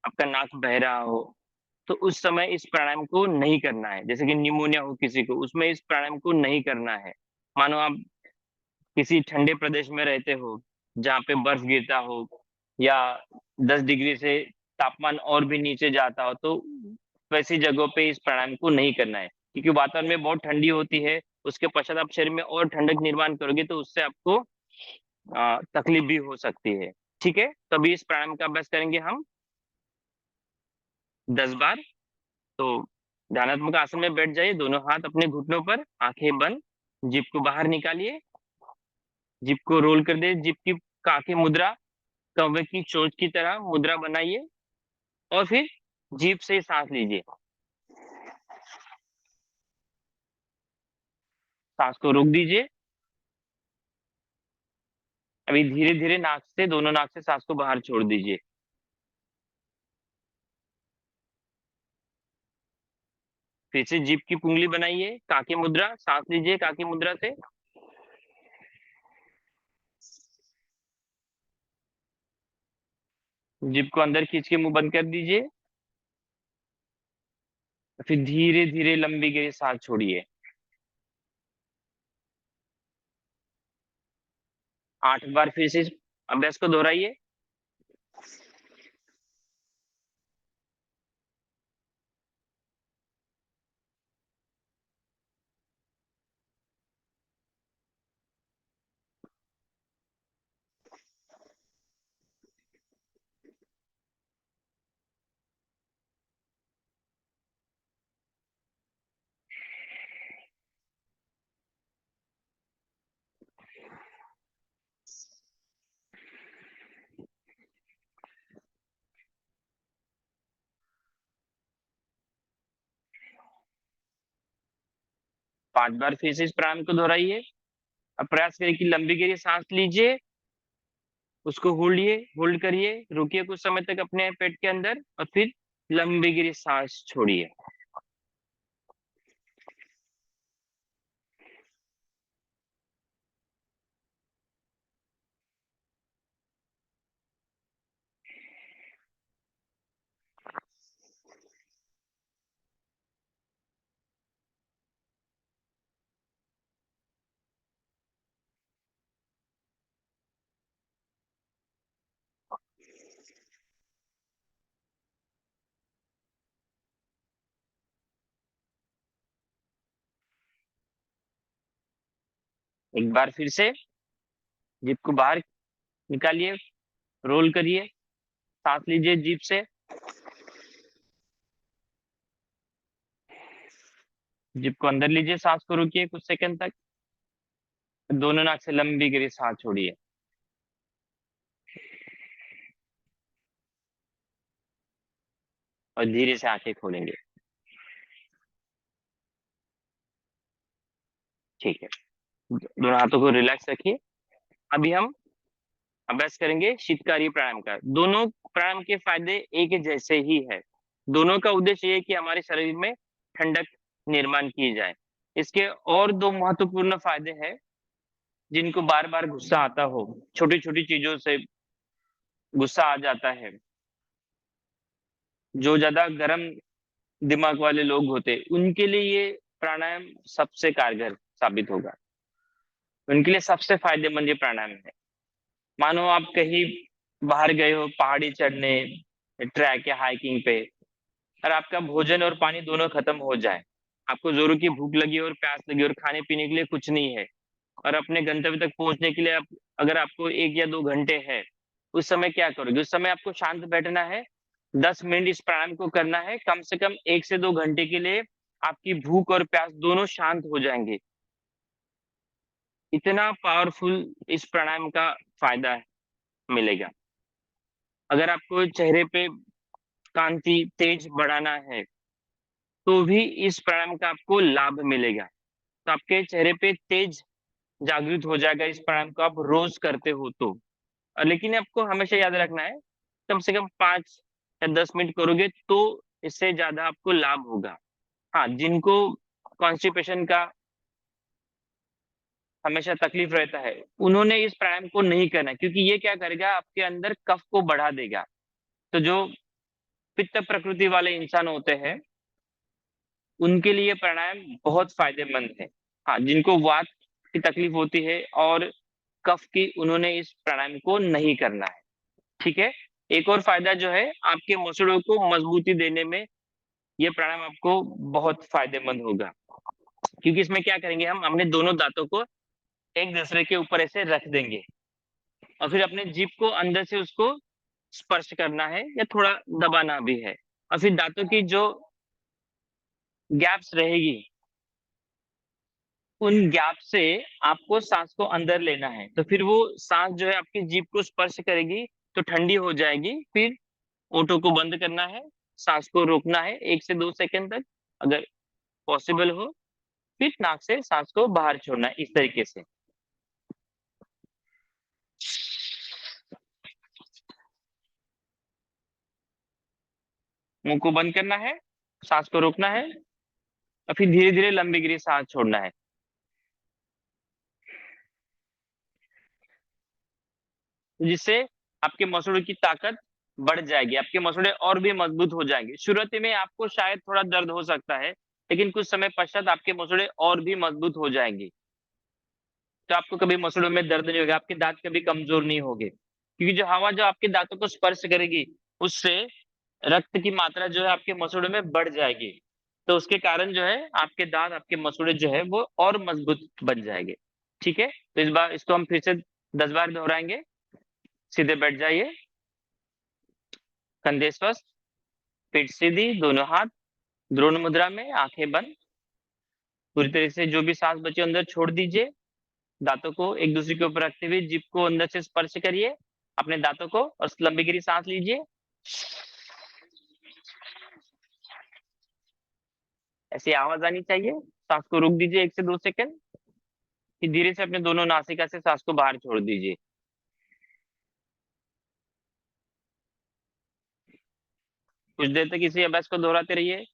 Speaker 2: आपका नाक बह रहा हो, तो उस समय इस प्राणायाम को नहीं करना है। जैसे कि निमोनिया हो किसी को, उसमें इस प्राणायाम को नहीं करना है। मानो आप किसी ठंडे प्रदेश में रहते हो जहाँ पे बर्फ गिरता हो, या 10 डिग्री से तापमान और भी नीचे जाता हो, तो वैसी जगहों पे इस प्राणायाम को नहीं करना है, क्योंकि वातावरण में बहुत ठंडी होती है। उसके पश्चात आप शरीर में और ठंडक निर्माण करोगे, तो उससे आपको तकलीफ भी हो सकती है। ठीक है, तभी इस प्राणायाम का अभ्यास करेंगे हम 10 बार। तो ध्यानात्मक आसन में बैठ जाइए, दोनों हाथ अपने घुटनों पर, आंखें बंद, जीभ को बाहर निकालिए, जीभ को रोल कर दे, जीभ की कांखे मुद्रा, कौवे की चोंच की तरह मुद्रा बनाइए, और फिर जीभ से सांस लीजिए। सांस को रोक दीजिए। अभी धीरे धीरे नाक से, दोनों नाक से सांस को बाहर छोड़ दीजिए। फिर से जीभ की पुंगली बनाइए, काकी मुद्रा, सांस लीजिए काकी मुद्रा से। जीभ को अंदर खींच के मुंह बंद कर दीजिए। फिर धीरे धीरे लंबी गहरी सांस छोड़िए। 8 बार फिर से इस अभ्यास को दोहराइए। पांच बार फिर से इस प्राणायाम को दोहराइए। अब प्रयास करिए कि लंबी गहरी सांस लीजिए, उसको होल्ड करिए, रुकिए कुछ समय तक अपने पेट के अंदर, और फिर लंबी गहरी सांस छोड़िए। एक बार फिर से जीभ को बाहर निकालिए, रोल करिए, सांस लीजिए जीभ से। जीभ को अंदर लीजिए, सांस को रोकिए कुछ सेकंड तक, दोनों नाक से लंबी गहरी सांस छोड़िए, और धीरे से आंखें खोलेंगे। ठीक है, दोनों हाथों को रिलैक्स रखिए। अभी हम अभ्यास करेंगे शीतकारी प्राणायाम का। दोनों प्राणायाम के फायदे एक जैसे ही है। दोनों का उद्देश्य ये है कि हमारे शरीर में ठंडक निर्माण की जाए। इसके और दो महत्वपूर्ण फायदे हैं। जिनको बार बार गुस्सा आता हो, छोटी छोटी चीजों से गुस्सा आ जाता है, जो ज्यादा गर्म दिमाग वाले लोग होते, उनके लिए ये प्राणायाम सबसे कारगर साबित होगा। उनके लिए सबसे फायदेमंद ये प्राणायाम है। मानो आप कहीं बाहर गए हो पहाड़ी चढ़ने, ट्रैक या हाइकिंग पे, और आपका भोजन और पानी दोनों खत्म हो जाए, आपको जोरों की भूख लगी और प्यास लगी और खाने पीने के लिए कुछ नहीं है, और अपने गंतव्य तक पहुंचने के लिए आप, अगर आपको 1 या 2 घंटे है, उस समय क्या करोगे? उस समय आपको शांत बैठना है, 10 मिनट इस प्राणायाम को करना है, कम से कम 1 से 2 घंटे के लिए आपकी भूख और प्यास दोनों शांत हो जाएंगे। इतना पावरफुल इस प्राणायाम का फायदा मिलेगा। अगर आपको चेहरे पे कांति तेज बढ़ाना है, तो भी इस प्राणायाम का आपको लाभ मिलेगा। तो आपके चेहरे पे तेज जागृत हो जाएगा इस प्राणायाम को आप रोज करते हो तो। लेकिन आपको हमेशा याद रखना है, कम से कम 5 या 10 मिनट करोगे तो इससे ज्यादा आपको लाभ होगा। हाँ, जिनको कॉन्स्टिपेशन का हमेशा तकलीफ रहता है, उन्होंने इस प्राणायाम को नहीं करना, क्योंकि ये क्या करेगा, आपके अंदर कफ को बढ़ा देगा। तो जो पित्त प्रकृति वाले इंसान होते हैं, उनके लिए प्राणायाम बहुत फायदेमंद है। हाँ, जिनको वात की तकलीफ होती है और कफ की, उन्होंने इस प्राणायाम को नहीं करना है। ठीक है। एक और फायदा जो है, आपके मसल्स को मजबूती देने में ये प्राणायाम आपको बहुत फायदेमंद होगा। क्योंकि इसमें क्या करेंगे, हम अपने दोनों दांतों को एक दूसरे के ऊपर ऐसे रख देंगे, और फिर अपने जीभ को अंदर से उसको स्पर्श करना है या थोड़ा दबाना भी है, और फिर दांतों की जो गैप्स रहेगी, उन गैप से आपको सांस को अंदर लेना है। तो फिर वो सांस जो है आपकी जीभ को स्पर्श करेगी, तो ठंडी हो जाएगी। फिर ऑटो को बंद करना है, सांस को रोकना है 1 से 2 सेकंड तक, अगर पॉसिबल हो, फिर नाक से सांस को बाहर छोड़ना है, इस तरीके से। मुंह को बंद करना है, सांस को रोकना है, और फिर धीरे धीरे लंबी गहरी सांस छोड़ना है, जिससे आपके मसल्स की ताकत बढ़ जाएगी, आपके मसल्स और भी मजबूत हो जाएंगे। शुरुआत में आपको शायद थोड़ा दर्द हो सकता है, लेकिन कुछ समय पश्चात आपके मसल्स और भी मजबूत हो जाएंगे। तो आपको कभी मसल्स में दर्द नहीं होगा, आपके दांत कभी कमजोर नहीं होंगे, क्योंकि जो हवा जो आपके दांतों को स्पर्श करेगी, उससे रक्त की मात्रा जो है आपके मसल्स में बढ़ जाएगी। तो उसके कारण जो है आपके दांत, आपके मसल्स जो है वो और मजबूत बन जाएंगे। ठीक है। तो इस बार इसको हम फिर से 10 बार दोहराएंगे। सीधे बैठ जाइए, कंधे स्वस्थ, पीठ सीधी, दोनों हाथ द्रोण मुद्रा में, आंखें बंद। पूरी तरह से जो भी सांस बचे अंदर छोड़ दीजिए। दांतों को एक दूसरे के ऊपर रखते हुए जीभ को अंदर से स्पर्श करिए अपने दांतों को, और लंबी गहरी सांस लीजिए। ऐसी आवाज आनी चाहिए। सांस को रोक दीजिए 1 से 2 सेकंड, फिर धीरे से अपने दोनों नासिका से सांस को बाहर छोड़ दीजिए। कुछ देर तक इसी अभ्यास को दोहराते रहिए।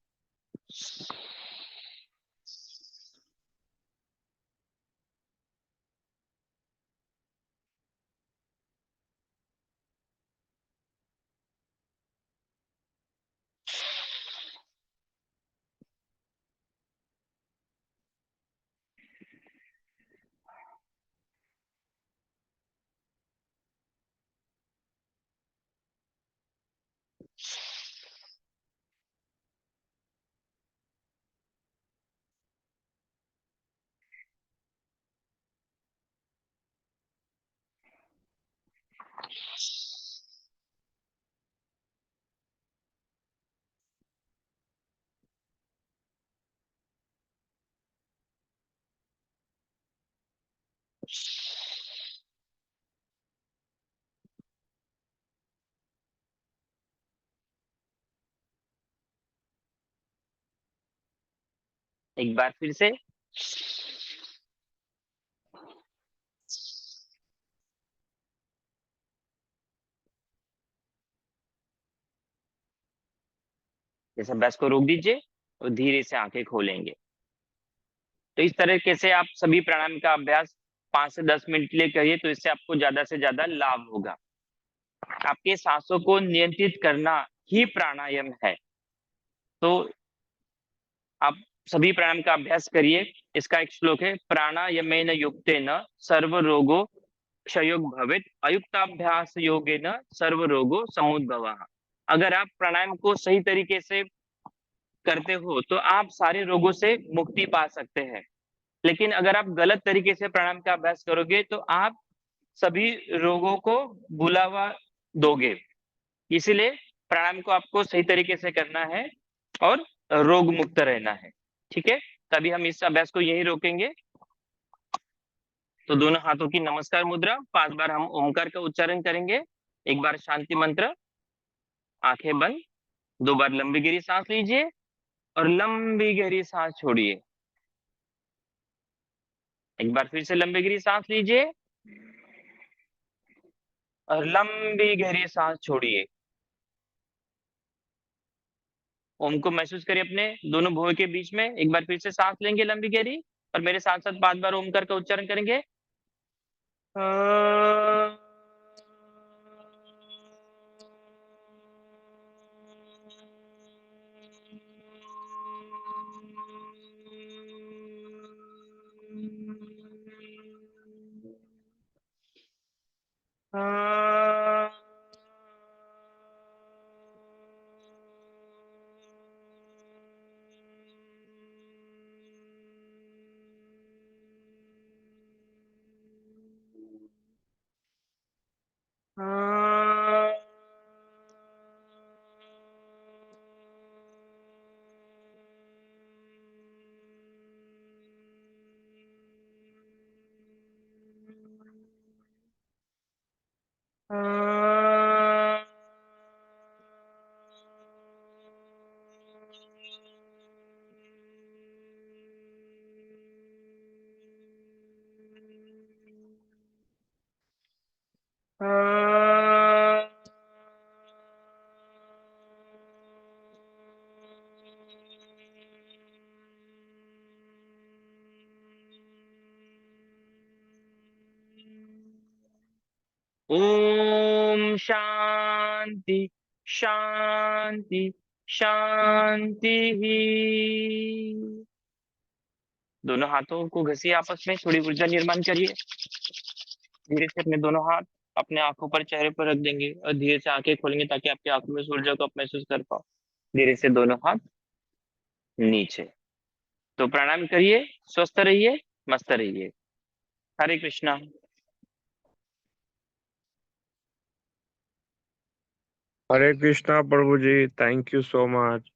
Speaker 2: एक बार फिर से। इस अभ्यास को रोक दीजिए और धीरे से आंखें खोलेंगे। तो इस तरीके से आप सभी प्राणायाम का अभ्यास 5 से 10 मिनट के लिए करिए, तो इससे आपको ज्यादा से ज्यादा लाभ होगा। आपके सांसों को नियंत्रित करना ही प्राणायाम है। तो आप सभी प्राणायाम का अभ्यास करिए। इसका एक श्लोक है, प्राणायामेन युक्तेन सर्व रोगो क्षयोग भवेत् अयुक्ताभ्यास योगेन सर्व रोगो समुद्भवः। अगर आप प्राणायाम को सही तरीके से करते हो तो आप सारे रोगों से मुक्ति पा सकते हैं। लेकिन अगर आप गलत तरीके से प्राणायाम का अभ्यास करोगे तो आप सभी रोगों को बुलावा दोगे। इसीलिए प्राणायाम को आपको सही तरीके से करना है और रोग मुक्त रहना है। ठीक है, तभी हम इस अभ्यास को यही रोकेंगे। तो दोनों हाथों की नमस्कार मुद्रा, 5 बार हम ओमकार का उच्चारण करेंगे, 1 बार शांति मंत्र, आंखें बंद, 2 बार लंबी गहरी सांस लीजिए और लंबी गहरी सांस छोड़िए। एक बार फिर से लंबी गहरी सांस लीजिए और लंबी गहरी सांस छोड़िए। ओम को महसूस करिए अपने दोनों भुवों के बीच में। एक बार फिर से सांस लेंगे लंबी गहरी और मेरे साथ साथ 5 बार ओमकार का उच्चारण करेंगे। ओम शांति शांति शांति। दोनों हाथों को घसिए आपस में, थोड़ी ऊर्जा निर्माण करिए। धीरे से अपने दोनों हाथ अपने आंखों पर, चेहरे पर रख देंगे और धीरे से आंखें खोलेंगे ताकि आपकी आंखों में ऊर्जा को आप महसूस कर पाओ। धीरे से दोनों हाथ नीचे। तो प्राणायाम करिए, स्वस्थ रहिए, मस्त रहिए। हरे कृष्णा।
Speaker 1: हरे कृष्णा प्रभु जी, थैंक यू सो मच।